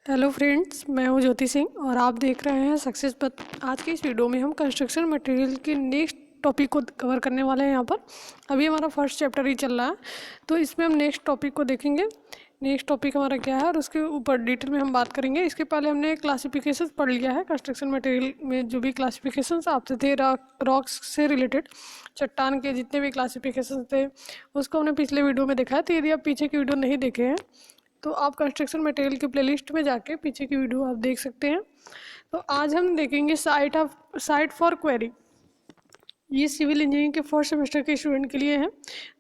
Hello friends, मैं हूं ज्योति सिंह और आप देख रहे हैं सक्सेस पथ। आज की इस वीडियो में हम कंस्ट्रक्शन मटेरियल के नेक्स्ट टॉपिक को कवर करने वाले हैं। यहाँ पर अभी हमारा फर्स्ट चैप्टर ही चल रहा है, तो इसमें हम नेक्स्ट टॉपिक को देखेंगे। नेक्स्ट टॉपिक हमारा क्या है और उसके ऊपर डिटेल में हम बात करेंगे। इसके पहले हमने क्लासिफिकेशन पढ़ लिया है। कंस्ट्रक्शन मटेरियल में जो भी क्लासिफिकेशन आपसे थे रॉक्स से रिलेटेड, चट्टान के जितने भी क्लासिफिकेशन थे उसको हमने पिछले वीडियो में देखा है। तो यदि आप पीछे की वीडियो नहीं देखे हैं तो आप कंस्ट्रक्शन मटेरियल के प्लेलिस्ट में जाके पीछे की वीडियो आप देख सकते हैं। तो आज हम देखेंगे साइट फॉर क्वेरी। ये सिविल इंजीनियरिंग के फर्स्ट सेमेस्टर के स्टूडेंट के लिए है।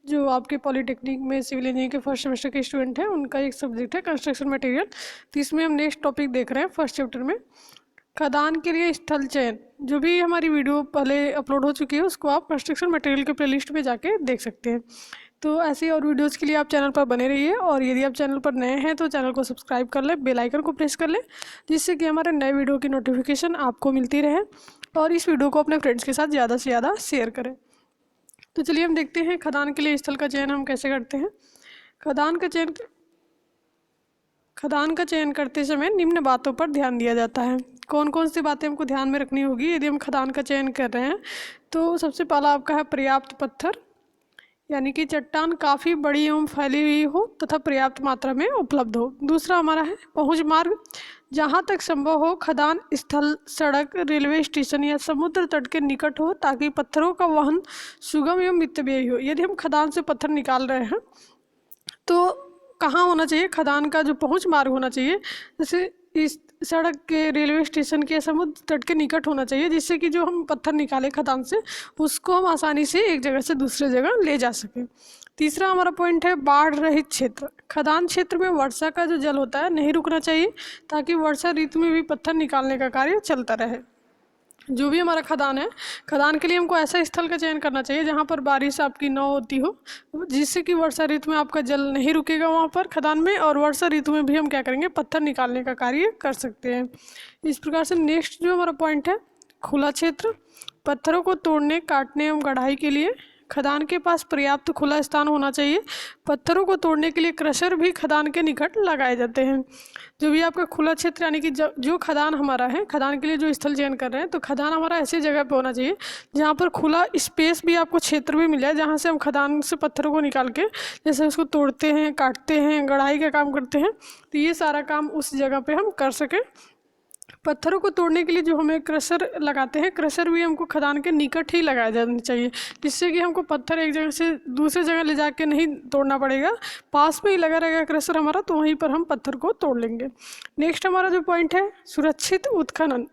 जो आपके पॉलिटेक्निक में सिविल इंजीनियरिंग के फर्स्ट सेमेस्टर के स्टूडेंट हैं उनका एक सब्जेक्ट है कंस्ट्रक्शन मटेरियल। तो इसमें हम नेक्स्ट टॉपिक देख रहे हैं फर्स्ट चैप्टर में, खदान के लिए स्थल चयन। जो भी हमारी वीडियो पहले अपलोड हो चुकी है उसको आप कंस्ट्रक्शन मटेरियल के प्लेलिस्ट में जाके देख सकते हैं। तो ऐसी और वीडियोज़ के लिए आप चैनल पर बने रहिए, और यदि आप चैनल पर नए हैं तो चैनल को सब्सक्राइब कर लें, बेल आइकन को प्रेस कर लें, जिससे कि हमारे नए वीडियो की नोटिफिकेशन आपको मिलती रहे। और इस वीडियो को अपने फ्रेंड्स के साथ ज़्यादा से ज़्यादा शेयर करें। तो चलिए हम देखते हैं खदान के लिए स्थल का चयन हम कैसे करते हैं। खदान का चयन करते समय निम्न बातों पर ध्यान दिया जाता है। कौन कौन सी बातें हमको ध्यान में रखनी होगी यदि हम खदान का चयन कर रहे हैं। तो सबसे पहला आपका है पर्याप्त पत्थर, यानी कि चट्टान काफ़ी बड़ी एवं फैली हुई हो तथा पर्याप्त मात्रा में उपलब्ध हो। दूसरा हमारा है पहुंच मार्ग, जहां तक संभव हो खदान स्थल, सड़क, रेलवे स्टेशन या समुद्र तट के निकट हो ताकि पत्थरों का वहन सुगम एवं मितव्ययी हो। यदि हम खदान से पत्थर निकाल रहे हैं तो कहाँ होना चाहिए, खदान का जो पहुंच मार्ग होना चाहिए, जैसे इस सड़क के, रेलवे स्टेशन के, समुद्र तट के निकट होना चाहिए, जिससे कि जो हम पत्थर निकाले खदान से उसको हम आसानी से एक जगह से दूसरे जगह ले जा सकें। तीसरा हमारा पॉइंट है बाढ़ रहित क्षेत्र। खदान क्षेत्र में वर्षा का जो जल होता है नहीं रुकना चाहिए, ताकि वर्षा ऋतु में भी पत्थर निकालने का कार्य चलता रहे। जो भी हमारा खदान है, खदान के लिए हमको ऐसा स्थल का चयन करना चाहिए जहाँ पर बारिश आपकी न होती हो, जिससे कि वर्षा ऋतु में आपका जल नहीं रुकेगा वहाँ पर खदान में, और वर्षा ऋतु में भी हम क्या करेंगे, पत्थर निकालने का कार्य कर सकते हैं। इस प्रकार से नेक्स्ट जो हमारा पॉइंट है खुला क्षेत्र। पत्थरों को तोड़ने, काटने एवं गढ़ाई के लिए खदान के पास पर्याप्त खुला स्थान होना चाहिए। पत्थरों को तोड़ने के लिए क्रशर भी खदान के निकट लगाए जाते हैं। जो भी आपका खुला क्षेत्र, यानी कि जो खदान हमारा है, खदान के लिए जो स्थल चयन कर रहे हैं, तो खदान हमारा ऐसी जगह पे होना चाहिए जहाँ पर खुला स्पेस भी, आपको क्षेत्र भी मिल जाए, जहाँ से हम खदान से पत्थरों को निकाल के जैसे उसको तोड़ते हैं, काटते हैं, गढ़ाई का काम करते हैं, तो ये सारा काम उस जगह पर हम कर सकें। पत्थरों को तोड़ने के लिए जो हमें क्रशर लगाते हैं, क्रशर भी हमको खदान के निकट ही लगाया जाना चाहिए, जिससे कि हमको पत्थर एक जगह से दूसरे जगह ले जाके नहीं तोड़ना पड़ेगा, पास में ही लगा रहेगा क्रशर हमारा, तो वहीं पर हम पत्थर को तोड़ लेंगे। नेक्स्ट हमारा जो पॉइंट है सुरक्षित उत्खनन।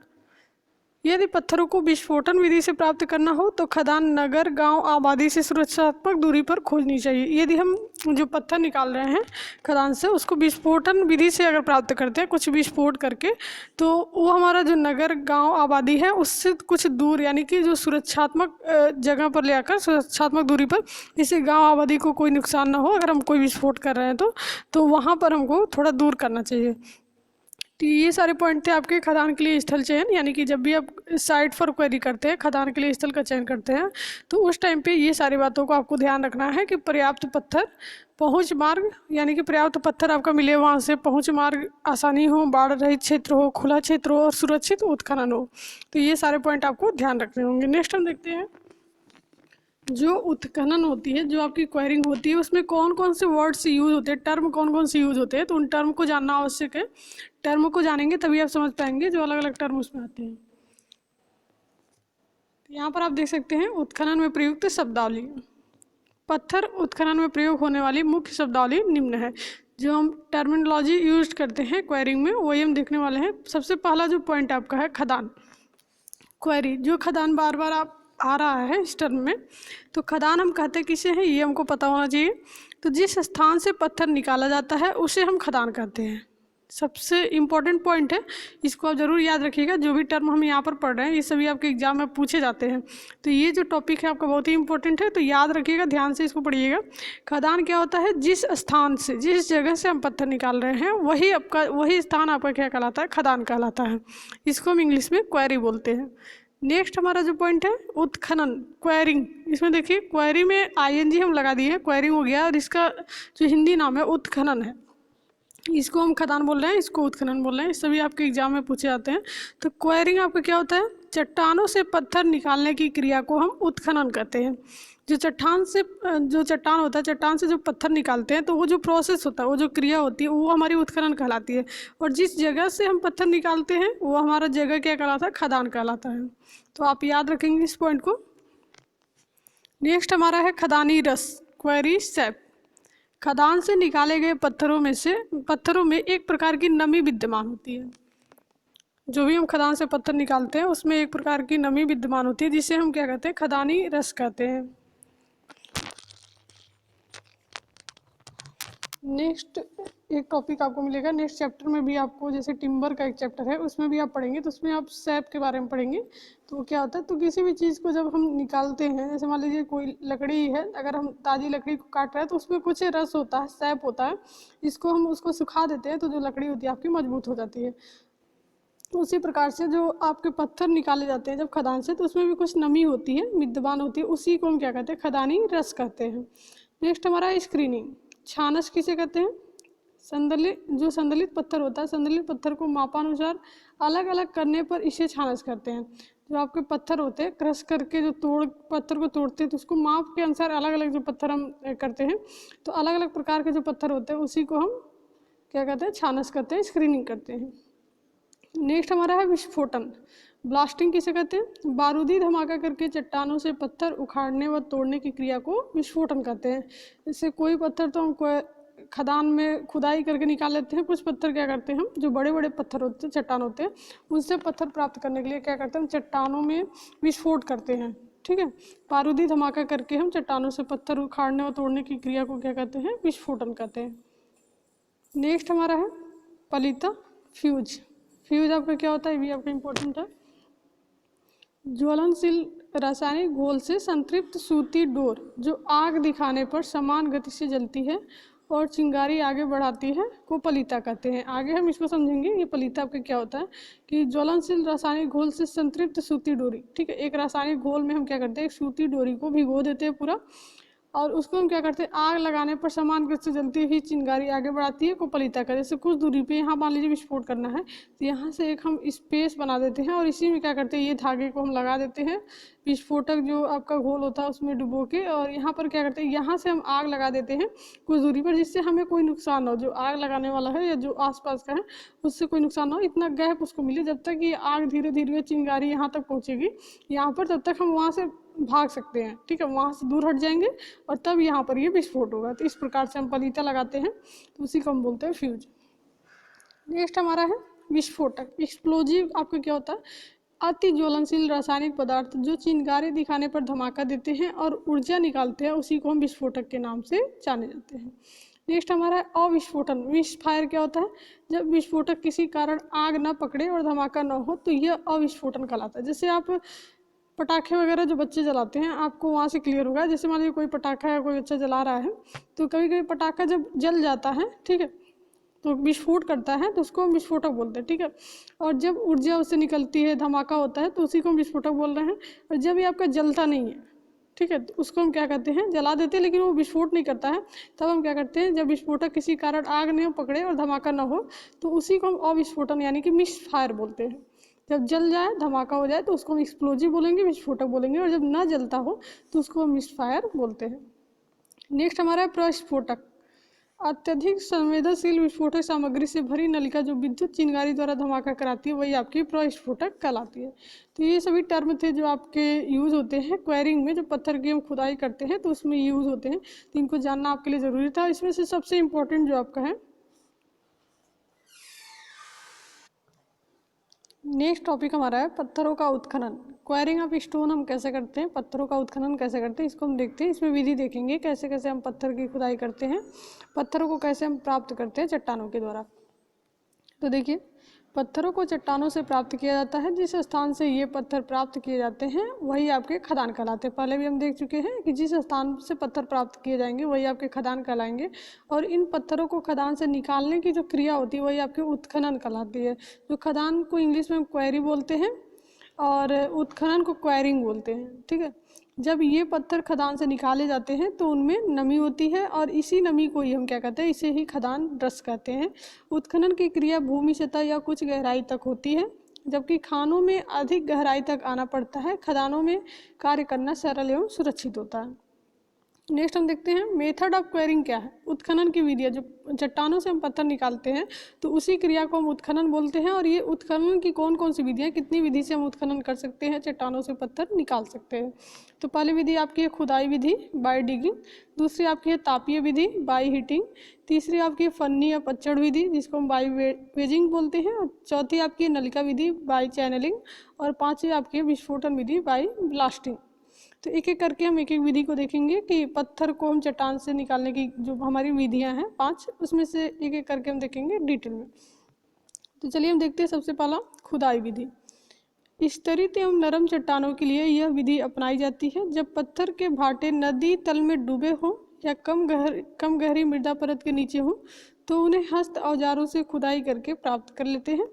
यदि पत्थरों को विस्फोटन विधि से प्राप्त करना हो तो खदान नगर, गांव, आबादी से सुरक्षात्मक दूरी पर खोजनी चाहिए। यदि हम जो पत्थर निकाल रहे हैं खदान से उसको विस्फोटन विधि से अगर प्राप्त करते हैं, कुछ विस्फोट करके, तो वो हमारा जो नगर, गांव, आबादी है उससे कुछ दूर, यानी कि जो सुरक्षात्मक जगह पर ले आकर, सुरक्षात्मक दूरी पर, जिससे गाँव आबादी को कोई नुकसान ना हो अगर हम कोई विस्फोट कर रहे हैं तो वहाँ पर हमको थोड़ा दूर करना चाहिए। तो ये सारे पॉइंट थे आपके खदान के लिए स्थल चयन, यानी कि जब भी आप साइट फॉर क्वेरी करते हैं, खदान के लिए स्थल का चयन करते हैं, तो उस टाइम पे ये सारी बातों को आपको ध्यान रखना है कि पर्याप्त पत्थर, पहुंच मार्ग, यानी कि पर्याप्त पत्थर आपका मिले, वहाँ से पहुंच मार्ग आसानी हो, बाढ़ रहित क्षेत्र हो, खुला क्षेत्र हो और सुरक्षित उत्खनन हो। तो ये सारे पॉइंट आपको ध्यान रखने होंगे। नेक्स्ट हम देखते हैं जो उत्खनन होती है, जो आपकी क्वेरिंग होती है, उसमें कौन कौन से वर्ड्स यूज होते हैं, टर्म कौन कौन से यूज होते हैं, तो उन टर्म को जानना आवश्यक है। टर्म को जानेंगे तभी आप समझ पाएंगे जो अलग अलग टर्म उसमें आते हैं। यहाँ पर आप देख सकते हैं उत्खनन में प्रयुक्त शब्दावली। पत्थर उत्खनन में प्रयोग होने वाली मुख्य शब्दावली निम्न है। जो हम टर्मिनोलॉजी यूज करते हैं क्वेरिंग में वही हम देखने वाले हैं। सबसे पहला जो पॉइंट आपका है खदान। क्वेरी, जो खदान बार बार आप आ रहा है इस टर्म में, तो खदान हम कहते किसे हैं ये हमको पता होना चाहिए। तो जिस स्थान से पत्थर निकाला जाता है उसे हम खदान कहते हैं। सबसे इम्पॉर्टेंट पॉइंट है, इसको आप ज़रूर याद रखिएगा। जो भी टर्म हम यहाँ पर पढ़ रहे हैं ये सभी आपके एग्जाम में पूछे जाते हैं, तो ये जो टॉपिक है आपका बहुत ही इंपॉर्टेंट है, तो याद रखिएगा, ध्यान से इसको पढ़िएगा। खदान क्या होता है, जिस स्थान से, जिस जगह से हम पत्थर निकाल रहे हैं वही स्थान आपका क्या कहलाता है, खदान कहलाता है। इसको हम इंग्लिश में क्वेरी बोलते हैं। नेक्स्ट हमारा जो पॉइंट है उत्खनन, क्वेरिंग। इसमें देखिए क्वेरी में ING हम लगा दिए, क्वेरिंग हो गया, और इसका जो हिंदी नाम है उत्खनन है। इसको हम खदान बोल रहे हैं, इसको उत्खनन बोल रहे हैं, सभी आपके एग्जाम में पूछे जाते हैं। तो क्वेरिंग आपका क्या होता है? चट्टानों से पत्थर निकालने की क्रिया को हम उत्खनन कहते हैं। जो चट्टान होता है, चट्टान से जो पत्थर निकालते हैं, तो वो जो प्रोसेस होता है, वो जो क्रिया होती है, वो हमारी उत्खनन कहलाती है। और जिस जगह से हम पत्थर निकालते हैं वो हमारा जगह क्या कहलाता है? खदान कहलाता है। तो आप याद रखेंगे इस पॉइंट को। नेक्स्ट हमारा है खदानी रस, क्वेरी सैप। खदान से निकाले गए पत्थरों में एक प्रकार की नमी विद्यमान होती है। जो भी हम खदान से पत्थर निकालते हैं उसमें एक प्रकार की नमी विद्यमान होती है, जिसे हम क्या कहते हैं? खदानी रस कहते हैं। नेक्स्ट एक टॉपिक आपको मिलेगा नेक्स्ट चैप्टर में भी आपको, जैसे टिम्बर का एक चैप्टर है उसमें भी आप पढ़ेंगे, तो उसमें आप सैप के बारे में पढ़ेंगे। तो क्या होता है? तो किसी भी चीज़ को जब हम निकालते हैं, जैसे मान लीजिए कोई लकड़ी है, अगर हम ताज़ी लकड़ी को काट रहे हैं तो उसमें कुछ रस होता है, सैप होता है। इसको हम उसको सुखा देते हैं तो जो लकड़ी होती है आपकी मजबूत हो जाती है। तो उसी प्रकार से जो आपके पत्थर निकाले जाते हैं जब खदान से, तो उसमें भी कुछ नमी होती है, विद्यमान होती है, उसी को हम क्या कहते हैं? खदानी रस कहते हैं। नेक्स्ट हमारा स्क्रीनिंग। छानस किसे कहते हैं? संदलित पत्थर होता है, संदलित पत्थर को मापानुसार अलग अलग करने पर इसे छानस करते हैं। जो आपके पत्थर होते हैं, क्रश करके जो पत्थर को तोड़ते हैं, तो उसको माप के अनुसार अलग अलग जो पत्थर हम करते हैं, तो अलग अलग प्रकार के जो पत्थर होते हैं उसी को हम क्या कहते हैं? छानस करते हैं, स्क्रीनिंग करते हैं। नेक्स्ट हमारा है विस्फोटन। ब्लास्टिंग किसे कहते हैं? बारूदी धमाका करके चट्टानों से पत्थर उखाड़ने व तोड़ने की क्रिया को विस्फोटन कहते हैं। जैसे कोई पत्थर तो हम खदान में खुदाई करके निकाल लेते हैं, कुछ पत्थर क्या करते हैं हम, जो बड़े बड़े पत्थर होते हैं, चट्टान होते हैं, उनसे पत्थर प्राप्त करने के लिए क्या करते हैं? हम चट्टानों में विस्फोट करते हैं। ठीक है, बारूदी धमाका करके हम चट्टानों से पत्थर उखाड़ने और तोड़ने की क्रिया को क्या कहते हैं? विस्फोटन कहते हैं। नेक्स्ट हमारा है पलीता, फ्यूज। फ्यूज आपका क्या होता है? ये भी आपका इम्पोर्टेंट है। ज्वलनशील रासायनिक घोल से संतृप्त सूती डोर जो आग दिखाने पर समान गति से जलती है और चिंगारी आगे बढ़ाती है को पलीता कहते हैं। आगे हम इसको समझेंगे। ये पलीता आपका क्या होता है कि ज्वलनशील रासायनिक घोल से संतृप्त सूती डोरी, ठीक है, एक रासायनिक घोल में हम क्या करते हैं? एक सूती डोरी को भिगो देते हैं पूरा, और उसको हम क्या करते हैं? आग लगाने पर समान गति से जलती हुई चिंगारी आगे बढ़ाती है को पलीता का। जैसे कुछ दूरी पे यहाँ मान लीजिए विस्फोट करना है, तो यहाँ से एक हम स्पेस बना देते हैं और इसी में क्या करते हैं? ये धागे को हम लगा देते हैं, विस्फोटक जो आपका घोल होता है उसमें डुबो के, और यहाँ पर क्या करते हैं? यहाँ से हम आग लगा देते हैं कुछ दूरी पर, जिससे हमें कोई नुकसान ना हो, जो आग लगाने वाला है या जो आसपास का है उससे कोई नुकसान ना हो। इतना गैप उसको मिले जब तक ये आग धीरे धीरे चिंगारी यहाँ तक पहुँचेगी यहाँ पर, तब तक हम वहाँ से भाग सकते हैं। ठीक है, वहाँ से दूर हट जाएंगे और तब यहाँ पर ये विस्फोट होगा। तो इस प्रकार से हम पलीता लगाते हैं, तो उसी को हम बोलते हैं फ्यूज। नेक्स्ट हमारा है विस्फोटक। एक्सप्लोजिव आपका क्या होता है? अति ज्वलनशील रासायनिक पदार्थ जो चिंगारी दिखाने पर धमाका देते हैं और ऊर्जा निकालते हैं, उसी को हम विस्फोटक के नाम से जाने जाते हैं। नेक्स्ट हमारा है अविस्फोटन। मिसफायर क्या होता है? जब विस्फोटक किसी कारण आग न पकड़े और धमाका न हो तो यह अविस्फोटन कहलाता है। जैसे आप पटाखे वगैरह जो बच्चे जलाते हैं, आपको वहाँ से क्लियर होगा। जैसे मान लीजिए कोई पटाखा है, कोई बच्चा जला रहा है, तो कभी कभी पटाखा जब जल जाता है, ठीक है, तो विस्फोट करता है, तो उसको हम विस्फोटक बोलते हैं। ठीक है, और जब ऊर्जा उससे निकलती है, धमाका होता है, तो उसी को हम विस्फोटक बोल रहे हैं। और जब ये आपका जलता नहीं है, ठीक है, तो उसको हम क्या कहते हैं? जला देते हैं, लेकिन वो विस्फोट नहीं करता है, तब हम क्या करते हैं? जब विस्फोटक किसी कारण आग नहीं पकड़े और धमाका न हो, तो उसी को हम अविस्फोटन यानी कि मिस फायर बोलते हैं। जब जल जाए, धमाका हो जाए, तो उसको हम एक्सप्लोजिव बोलेंगे, विस्फोटक बोलेंगे, और जब ना जलता हो तो उसको हम मिस फायर बोलते हैं। नेक्स्ट हमारा है प्रस्फोटक। अत्यधिक संवेदनशील विस्फोटक सामग्री से भरी नलिका जो विद्युत चिंगारी द्वारा धमाका कराती है, वही आपकी प्रस्फोटक कहलाती है। तो ये सभी टर्म थे जो आपके यूज़ होते हैं क्वेरिंग में, जो पत्थर की हम खुदाई करते हैं तो उसमें यूज़ होते हैं, तो इनको जानना आपके लिए ज़रूरी था। इसमें से सबसे इम्पोर्टेंट जो आपका है, नेक्स्ट टॉपिक हमारा है पत्थरों का उत्खनन। क्वायरिंग ऑफ स्टोन हम कैसे करते हैं, पत्थरों का उत्खनन कैसे करते हैं, इसको हम देखते हैं। इसमें विधि देखेंगे कैसे कैसे हम पत्थर की खुदाई करते हैं, पत्थरों को कैसे हम प्राप्त करते हैं चट्टानों के द्वारा। तो देखिए, पत्थरों को चट्टानों से प्राप्त किया जाता है। जिस स्थान से ये पत्थर प्राप्त किए जाते हैं वही आपके खदान कहलाते हैं। पहले भी हम देख चुके हैं कि जिस स्थान से पत्थर प्राप्त किए जाएंगे वही आपके खदान कहलाएंगे, और इन पत्थरों को खदान से निकालने की जो क्रिया होती है वही आपके उत्खनन कहलाती है। जो खदान को इंग्लिश में क्वेरी बोलते हैं और उत्खनन को क्वायरिंग बोलते हैं। ठीक है, जब ये पत्थर खदान से निकाले जाते हैं तो उनमें नमी होती है और इसी नमी को ही हम क्या कहते हैं, इसे ही खदान रस कहते हैं। उत्खनन की क्रिया भूमि सतह या कुछ गहराई तक होती है, जबकि खानों में अधिक गहराई तक आना पड़ता है। खदानों में कार्य करना सरल एवं सुरक्षित होता है। नेक्स्ट हम देखते हैं मेथड ऑफ क्वेरिंग क्या है। उत्खनन की विधियाँ, जो चट्टानों से हम पत्थर निकालते हैं तो उसी क्रिया को हम उत्खनन बोलते हैं। और ये उत्खनन की कौन कौन सी विधियाँ, कितनी विधि से हम उत्खनन कर सकते हैं, चट्टानों से पत्थर निकाल सकते हैं। तो पहली विधि आपकी है खुदाई विधि बाय डिगिंग, दूसरी आपकी है तापीय विधि बाय हीटिंग, तीसरी आपकी फन्नी या पच्चड़ विधि जिसको हम बाय वेजिंग बोलते हैं, और चौथी आपकी नलिका विधि बाय चैनलिंग, और पाँचवीं आपकी विस्फोटन विधि बाय ब्लास्टिंग। तो एक एक करके हम एक एक विधि को देखेंगे कि पत्थर को हम चट्टान से निकालने की जो हमारी विधियां हैं 5, उसमें से एक एक करके हम देखेंगे डिटेल में। तो चलिए हम देखते हैं सबसे पहला खुदाई विधि। स्तरित एवं नरम चट्टानों के लिए यह विधि अपनाई जाती है जब पत्थर के भाटे नदी तल में डूबे हों या कम गहरी मृदा परत के नीचे हों तो उन्हें हस्त औजारों से खुदाई करके प्राप्त कर लेते हैं।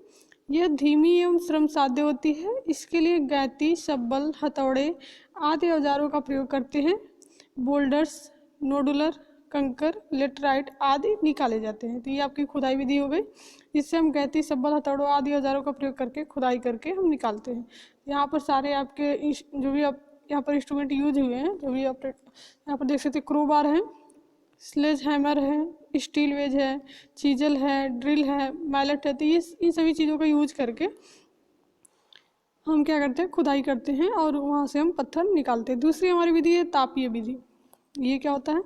यह धीमी एवं श्रम साध्य होती है। इसके लिए गैती, शब्बल, हथौड़े आदि औजारों का प्रयोग करते हैं। बोल्डर्स, नोडुलर, कंकर, लेटराइट आदि निकाले जाते हैं। तो ये आपकी खुदाई विधि हो गई, जिससे हम गैती, शब्बल, हथौड़ों आदि औजारों का प्रयोग करके खुदाई करके हम निकालते हैं। यहाँ पर सारे आपके जो भी आप यहाँ पर इंस्ट्रूमेंट यूज हुए हैं, जो भी आप यहाँ पर देख सकते हैं, क्रोबार है, स्लेज हैमर है, स्टील वेज है, चीजल है, ड्रिल है, मैलेट है। तो ये इन सभी चीज़ों का यूज करके हम क्या करते हैं, खुदाई करते हैं और वहाँ से हम पत्थर निकालते हैं। दूसरी हमारी विधि है तापीय विधि। ये क्या होता है,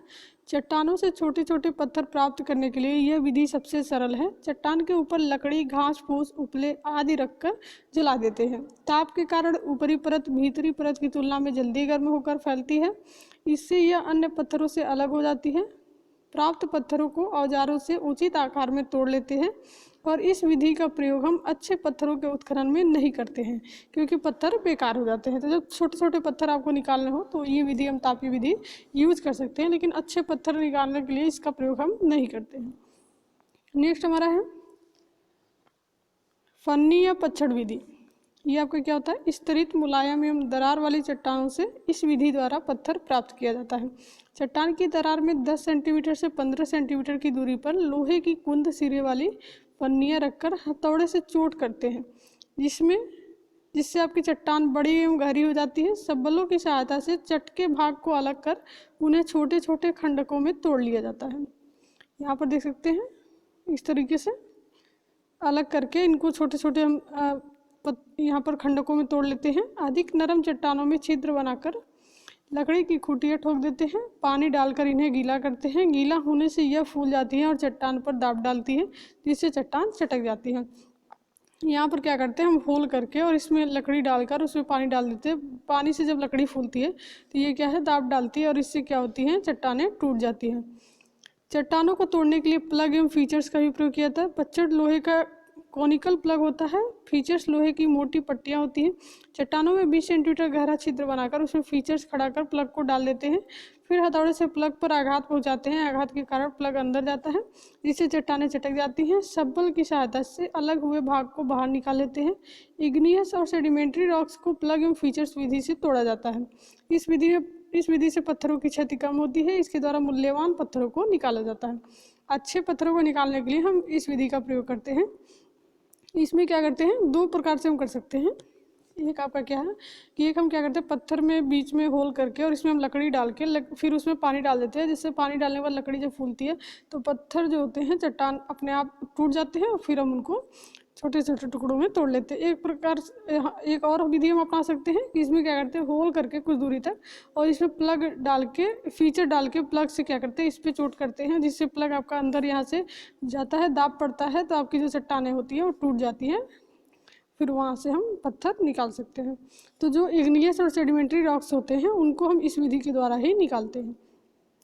चट्टानों से छोटे छोटे पत्थर प्राप्त करने के लिए यह विधि सबसे सरल है। चट्टान के ऊपर लकड़ी, घास फूस, उपले आदि रखकर जला देते हैं। ताप के कारण ऊपरी परत भीतरी परत की तुलना में जल्दी गर्म होकर फैलती है। इससे यह अन्य पत्थरों से अलग हो जाती है। प्राप्त पत्थरों को औजारों से उचित आकार में तोड़ लेते हैं और इस विधि का प्रयोग हम अच्छे पत्थरों के उत्खनन में नहीं करते हैं क्योंकि पत्थर बेकार हो जाते हैं। तो जब छोटे छोटे पत्थर आपको निकालने हो तो ये विधि हम तापीय विधि यूज कर सकते हैं, लेकिन अच्छे पत्थर निकालने के लिए इसका प्रयोग हम नहीं करते हैं। नेक्स्ट हमारा है फन्नी या पच्चड़ विधि। ये आपका क्या होता है, स्तरित, मुलायम एवं दरार वाली चट्टानों से इस विधि द्वारा पत्थर प्राप्त किया जाता है। चट्टान की दरार में 10 सेंटीमीटर से 15 सेंटीमीटर की दूरी पर लोहे की कुंद सिरे वाली पन्नियाँ रखकर हथौड़े से चोट करते हैं, जिससे आपकी चट्टान बड़ी एवं गहरी हो जाती है। शब्बलों की सहायता से चटके भाग को अलग कर उन्हें छोटे छोटे खंडकों में तोड़ लिया जाता है। यहाँ पर देख सकते हैं, इस तरीके से अलग करके इनको छोटे छोटे हम यहाँ पर खंडकों में तोड़ लेते हैं। अधिक नरम चट्टानों में छिद्र बनाकर लकड़ी की खूंटियाँ ठोक देते हैं। पानी डालकर इन्हें गीला करते हैं। गीला होने से यह फूल जाती है और चट्टान पर दाब डालती है, जिससे चट्टान चटक जाती है। यहाँ पर क्या करते हैं, हम होल करके और इसमें लकड़ी डालकर उसमें पानी डाल देते हैं। पानी से जब लकड़ी फूलती है तो ये क्या है, दाब डालती है और इससे क्या होती है, चट्टानें टूट जाती हैं। चट्टानों को तोड़ने के लिए प्लग एवं फीचर्स का भी प्रयोग किया जाता है। पच्चड़ लोहे का कॉनिकल प्लग होता है। फीचर्स लोहे की मोटी पट्टियाँ होती हैं। चट्टानों में 20 सेंटीमीटर गहरा छिद्र बनाकर उसमें फीचर्स खड़ा कर प्लग को डाल देते हैं। फिर हथौड़े से प्लग पर आघात पहुंचाते हैं। आघात के कारण प्लग अंदर जाता है, जिससे चट्टानें चटक जाती हैं। शब्बल की सहायता से अलग हुए भाग को बाहर निकाल लेते हैं। इग्नियस और सेडिमेंट्री रॉक्स को प्लग एवं फीचर्स विधि से तोड़ा जाता है। इस विधि से पत्थरों की क्षति कम होती है। इसके द्वारा मूल्यवान पत्थरों को निकाला जाता है। अच्छे पत्थरों को निकालने के लिए हम इस विधि का प्रयोग करते हैं। इसमें क्या करते हैं, 2 प्रकार से हम कर सकते हैं। एक आपका क्या है कि एक हम क्या करते हैं, पत्थर में बीच में होल करके और इसमें हम लकड़ी डाल के फिर उसमें पानी डाल देते हैं, जिससे पानी डालने के बाद लकड़ी जब फूलती है तो पत्थर जो होते हैं, चट्टान अपने आप टूट जाते हैं और फिर हम उनको छोटे छोटे टुकड़ों में तोड़ लेते हैं। एक और विधि हम अपना सकते हैं कि इसमें क्या करते हैं, होल करके कुछ दूरी तक और इसमें प्लग डाल के, फीचर डाल के प्लग से क्या करते हैं, इस पर चोट करते हैं, जिससे प्लग आपका अंदर यहाँ से जाता है, दाब पड़ता है तो आपकी जो चट्टानें होती हैं वो टूट जाती हैं। फिर वहाँ से हम पत्थर निकाल सकते हैं। तो जो इग्नियस और सेडिमेंट्री रॉक्स होते हैं उनको हम इस विधि के द्वारा ही निकालते हैं।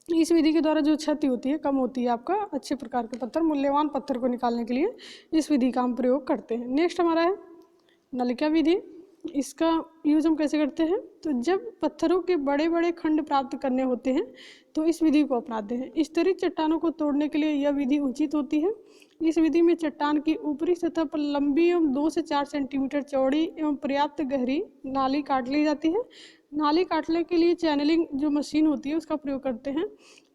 इस विधि के द्वारा जो क्षति होती है कम होती है। आपका अच्छे प्रकार के पत्थर, मूल्यवान पत्थर को निकालने के लिए इस विधि का हम प्रयोग करते हैं। नेक्स्ट हमारा है नलिका विधि। इसका यूज हम कैसे करते हैं, तो जब पत्थरों के बड़े बड़े खंड प्राप्त करने होते हैं तो इस विधि को अपनाते हैं। इस तरह चट्टानों को तोड़ने के लिए यह विधि उचित होती है। इस विधि में चट्टान की ऊपरी सतह पर लंबी एवं 2 से 4 सेंटीमीटर चौड़ी एवं पर्याप्त गहरी नाली काट ली जाती है। नाली काटने के लिए चैनलिंग जो मशीन होती है उसका प्रयोग करते हैं।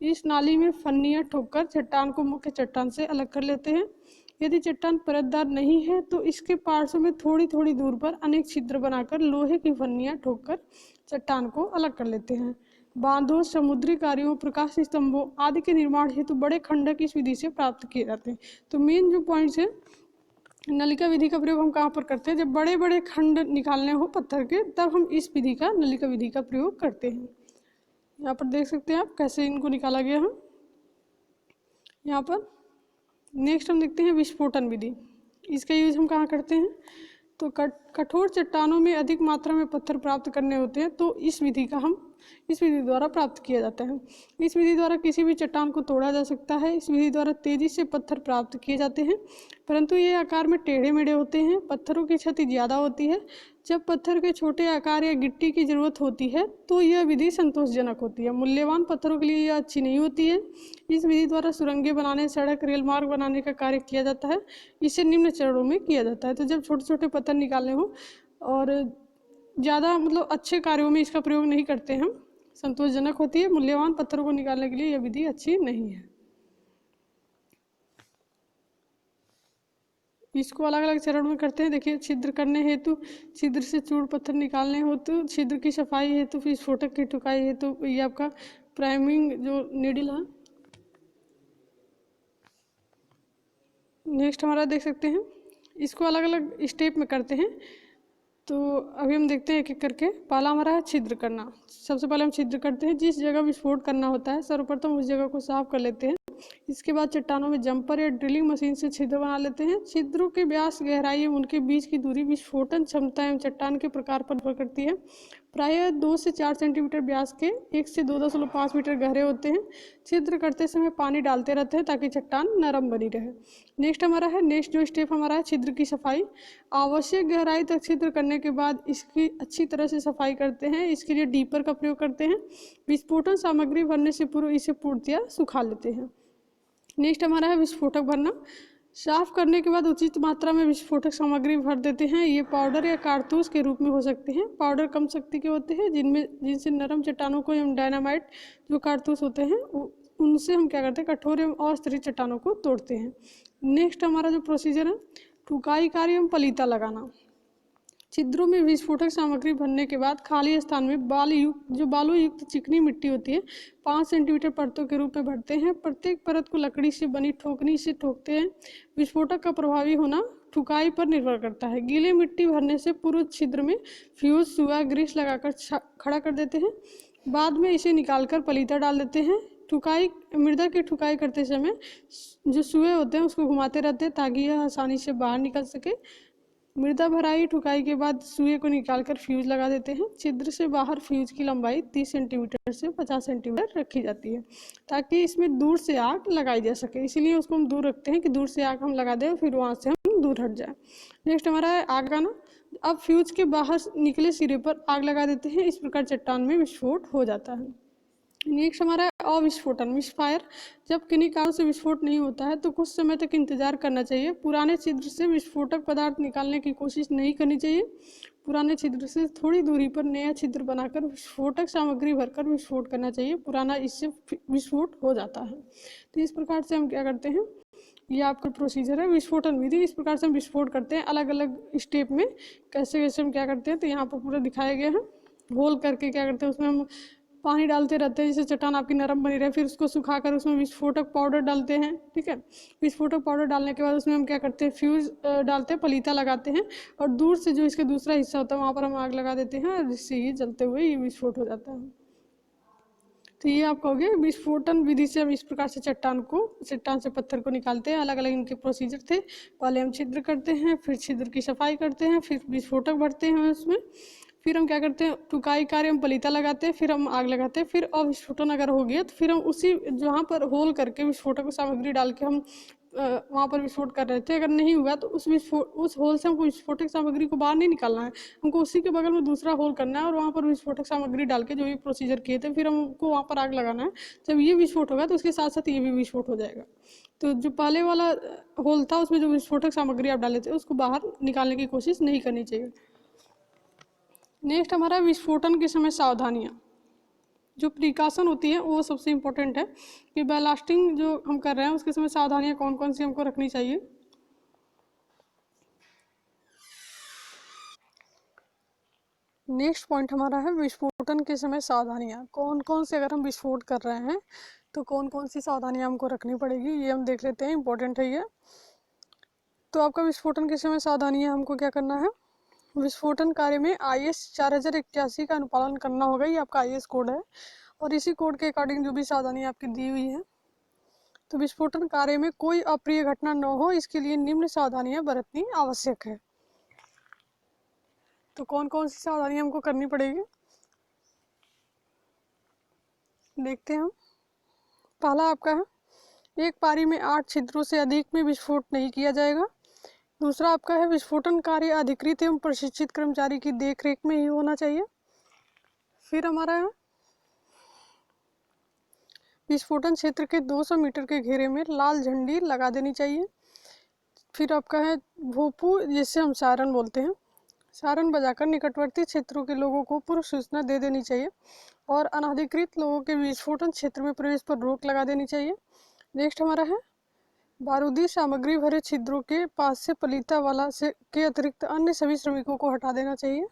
इस नाली में फन्नियाँ ठोककर चट्टान को मुख्य चट्टान से अलग कर लेते हैं। यदि चट्टान परतदार नहीं है तो इसके पार्श्व में थोड़ी थोड़ी दूर पर अनेक छिद्र बनाकर लोहे की फन्नियाँ ठोककर चट्टान को अलग कर लेते हैं। बांधों, समुद्री कार्यों, प्रकाश स्तंभों आदि के निर्माण हेतु बड़े खंडक इस विधि से प्राप्त किए जाते हैं। तो मेन जो पॉइंट्स है, नलिका विधि का प्रयोग हम कहाँ पर करते हैं? जब बड़े बड़े खंड निकालने हो पत्थर के, तब हम इस विधि का, नलिका विधि का प्रयोग करते हैं। यहाँ पर देख सकते हैं आप कैसे इनको निकाला गया है। यहाँ पर नेक्स्ट हम देखते हैं विस्फोटन विधि। इसका यूज हम कहाँ करते हैं? तो कठोर चट्टानों में अधिक मात्रा में पत्थर प्राप्त करने होते हैं, तो इस विधि द्वारा प्राप्त किया जाता है। इस विधि द्वारा किसी भी चट्टान को तोड़ा जा सकता है। इस विधि द्वारा तेजी से पत्थर प्राप्त किए जाते हैं, परंतु ये आकार में टेढ़े मेढ़े होते हैं। पत्थरों की क्षति ज़्यादा होती है। जब पत्थर के छोटे आकार या गिट्टी की ज़रूरत होती है तो यह विधि संतोषजनक होती है। मूल्यवान पत्थरों के लिए यह अच्छी नहीं होती है। इस विधि द्वारा सुरंगें बनाने, सड़क, रेल मार्ग बनाने का कार्य किया जाता है। इसे निम्न चरणों में किया जाता है। तो जब छोटे छोटे पत्थर निकालने हो और ज़्यादा मतलब अच्छे कार्यों में इसका प्रयोग नहीं करते हम, संतोषजनक होती है। मूल्यवान पत्थरों को निकालने के लिए यह विधि अच्छी नहीं है। इसको अलग अलग चरण में करते हैं। देखिए, छिद्र करने हेतु, छिद्र से चूर्ण पत्थर निकालने हेतु, छिद्र की सफाई हेतु, फिर स्फोटक की ठुकाई हेतु, ये आपका प्राइमिंग जो नीडल है। नेक्स्ट हमारा देख सकते हैं, इसको अलग अलग स्टेप में करते हैं। तो अभी हम देखते हैं एक एक करके। पहला हमारा है छिद्र करना। सबसे पहले हम छिद्र करते हैं। जिस जगह विस्फोट करना होता है सर्वप्रथम उस जगह को साफ कर लेते हैं। इसके बाद चट्टानों में जंपर या ड्रिलिंग मशीन से छिद्र बना लेते हैं। छिद्रों के व्यास, गहराई एवं उनके बीच की दूरी विस्फोटन क्षमता एवं चट्टान के प्रकार पर निर्भर करती है। प्रायः 2 से 4 सेंटीमीटर व्यास के, 1 से 2.5 मीटर गहरे होते हैं। छिद्र करते समय पानी डालते रहते हैं ताकि चट्टान नरम बनी रहे। नेक्स्ट जो स्टेप हमारा है, छिद्र की सफाई। आवश्यक गहराई तक छिद्र करने के बाद इसकी अच्छी तरह से सफाई करते हैं। इसके लिए डीपर का प्रयोग करते हैं। विस्फोटन सामग्री भरने से पूर्व इसे पूर्णतया सुखा लेते हैं। नेक्स्ट हमारा है विस्फोटक भरना। साफ करने के बाद उचित मात्रा में विस्फोटक सामग्री भर देते हैं। ये पाउडर या कारतूस के रूप में हो सकते हैं। पाउडर कम शक्ति के होते हैं, जिनसे नरम चट्टानों को एवं डायनामाइट जो कारतूस होते हैं उनसे हम क्या करते हैं, कठोर एवं अस्थिर चट्टानों को तोड़ते हैं। नेक्स्ट हमारा जो प्रोसीजर है, ठुकाई कार्य एवं पलीता लगाना। छिद्रों में विस्फोटक सामग्री भरने के बाद खाली स्थान में बालू युक्त चिकनी मिट्टी होती है 5 सेंटीमीटर परतों के रूप में भरते हैं। प्रत्येक परत को लकड़ी से बनी ठोकनी से ठोकते हैं। विस्फोटक का प्रभावी होना ठुकाई पर निर्भर करता है। गीली मिट्टी भरने से पूर्व छिद्र में फ्यूज, सुआ, ग्रीस लगाकर खड़ा कर देते हैं। बाद में इसे निकालकर पलीता डाल देते हैं। मृदा की ठुकाई करते समय जो सुए होते हैं उसको घुमाते रहते हैं ताकि यह आसानी से बाहर निकल सके। मृदा भराई ठुकाई के बाद सुए को निकालकर फ्यूज लगा देते हैं। छिद्र से बाहर फ्यूज की लंबाई 30 सेंटीमीटर से 50 सेंटीमीटर रखी जाती है ताकि इसमें दूर से आग लगाई जा सके। इसीलिए उसको हम दूर रखते हैं कि दूर से आग हम लगा दें और फिर वहाँ से हम दूर हट जाए। नेक्स्ट हमारा है आग लगाना। अब फ्यूज के बाहर निकले सिरे पर आग लगा देते हैं। इस प्रकार चट्टान में विस्फोट हो जाता है। नेक्स्ट हमारा है अविस्फोटन, मिसफायर। जब किन्हीं कारण से विस्फोट नहीं होता है तो कुछ समय तक इंतजार करना चाहिए। पुराने छिद्र से विस्फोटक पदार्थ निकालने की कोशिश नहीं करनी चाहिए। पुराने छिद्र से थोड़ी दूरी पर नया छिद्र बनाकर विस्फोटक सामग्री भरकर विस्फोट करना चाहिए। पुराना इससे विस्फोट हो जाता है। तो इस प्रकार से हम क्या करते हैं, ये आपका प्रोसीजर है विस्फोटन विधि। इस प्रकार से हम विस्फोट करते हैं अलग अलग स्टेप में। कैसे कैसे हम क्या करते हैं, तो यहाँ पर पूरा दिखाया गया है। होल करके क्या करते हैं, उसमें हम पानी डालते रहते हैं जिससे चट्टान आपकी नरम बनी रहे। फिर उसको सुखाकर उसमें विस्फोटक पाउडर डालते हैं। ठीक है, विस्फोटक पाउडर डालने के बाद उसमें हम क्या करते हैं, फ्यूज डालते हैं, पलीता लगाते हैं और दूर से जो इसका दूसरा हिस्सा होता है वहाँ पर हम आग लगा देते हैं और जिससे ये जलते हुए ये विस्फोट हो जाता है। तो ये आप कहोगे विस्फोटन विधि से हम इस प्रकार से चट्टान से पत्थर को निकालते हैं। अलग अलग इनके प्रोसीजर थे। पहले हम छिद्र करते हैं, फिर छिद्र की सफाई करते हैं, फिर विस्फोटक भरते हैं उसमें, फिर हम क्या करते हैं, ठुकाई कार्य हम पलीता लगाते हैं, फिर हम आग लगाते हैं। फिर अविस्फोटन अगर हो गया तो फिर हम उसी जहाँ पर होल करके विस्फोटक सामग्री डाल के हम वहाँ पर विस्फोट कर रहे थे। अगर नहीं हुआ तो उस होल से हमको विस्फोटक सामग्री को बाहर नहीं निकालना है, हमको उसी के बगल में दूसरा होल करना है और वहाँ पर विस्फोटक सामग्री डाल के जो भी प्रोसीजर किए थे फिर हमको वहाँ पर आग लगाना है। जब ये विस्फोट होगा तो उसके साथ साथ ये भी विस्फोट हो जाएगा। तो जो पहले वाला होल था उसमें जो विस्फोटक सामग्री आप डाले थे उसको बाहर निकालने की कोशिश नहीं करनी चाहिए। नेक्स्ट हमारा विस्फोटन के समय सावधानियाँ। जो प्रिकॉशन होती है वो सबसे इम्पोर्टेंट है कि ब्लास्टिंग जो हम कर रहे हैं उसके समय सावधानियाँ कौन कौन सी हमको रखनी चाहिए। नेक्स्ट पॉइंट हमारा है विस्फोटन के समय सावधानियाँ। कौन कौन से, अगर हम विस्फोट कर रहे हैं तो कौन कौन सी सावधानियाँ हमको रखनी पड़ेगी, ये हम देख लेते हैं, इंपॉर्टेंट है ये। तो आपका विस्फोटन के समय सावधानियाँ हमको क्या करना है, विस्फोटन कार्य में IS 4081 का अनुपालन करना होगा। ये आपका IS कोड है और इसी कोड के अकॉर्डिंग जो भी सावधानियाँ आपकी दी हुई है। तो विस्फोटन कार्य में कोई अप्रिय घटना न हो, इसके लिए निम्न सावधानियाँ बरतनी आवश्यक है। तो कौन कौन सी सावधानियाँ हमको करनी पड़ेगी, देखते हैं हम। पहला आपका है, एक पारी में 8 छिद्रों से अधिक में विस्फोट नहीं किया जाएगा। दूसरा आपका है, विस्फोटन कार्य अधिकृत एवं प्रशिक्षित कर्मचारी की देखरेख में ही होना चाहिए। फिर हमारा है, विस्फोटन क्षेत्र के 200 मीटर के घेरे में लाल झंडी लगा देनी चाहिए। फिर आपका है भोपू, जिसे हम सायरन बोलते हैं, सायरन बजाकर निकटवर्ती क्षेत्रों के लोगों को पूर्व सूचना दे देनी चाहिए और अनाधिकृत लोगों के विस्फोटन क्षेत्र में प्रवेश पर रोक लगा देनी चाहिए। नेक्स्ट हमारा है, बारूदी सामग्री भरे छिद्रों के पास से पलीता वाला से के अतिरिक्त अन्य सभी श्रमिकों को हटा देना चाहिए।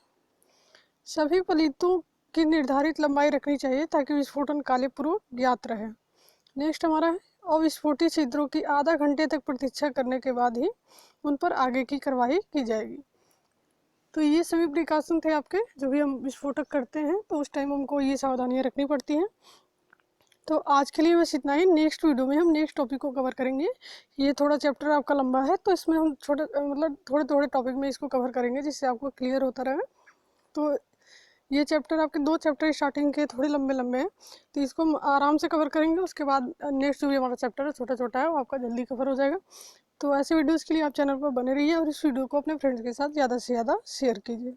सभी पलीतों की निर्धारित लंबाई रखनी चाहिए ताकि विस्फोटन काले पूर्व ज्ञात रहे। नेक्स्ट हमारा है, अविस्फोटित छिद्रों की आधा घंटे तक प्रतीक्षा करने के बाद ही उन पर आगे की कार्रवाई की जाएगी। तो ये सभी प्रिकॉशन थे आपके, जो भी हम विस्फोटक करते हैं तो उस टाइम हमको ये सावधानियाँ रखनी पड़ती हैं। तो आज के लिए बस इतना ही। नेक्स्ट वीडियो में हम नेक्स्ट टॉपिक को कवर करेंगे। ये थोड़ा चैप्टर आपका लंबा है तो इसमें हम थोड़े थोड़े टॉपिक में इसको कवर करेंगे जिससे आपको क्लियर होता रहे। तो ये चैप्टर आपके 2 चैप्टर स्टार्टिंग के थोड़े लंबे लंबे हैं तो इसको हम आराम से कवर करेंगे। उसके बाद नेक्स्ट जो भी हमारा चैप्टर है छोटा छोटा है वो आपका जल्दी कवर हो जाएगा। तो ऐसे वीडियोज़ के लिए आप चैनल पर बने रहिए और इस वीडियो को अपने फ्रेंड्स के साथ ज़्यादा से ज़्यादा शेयर कीजिए।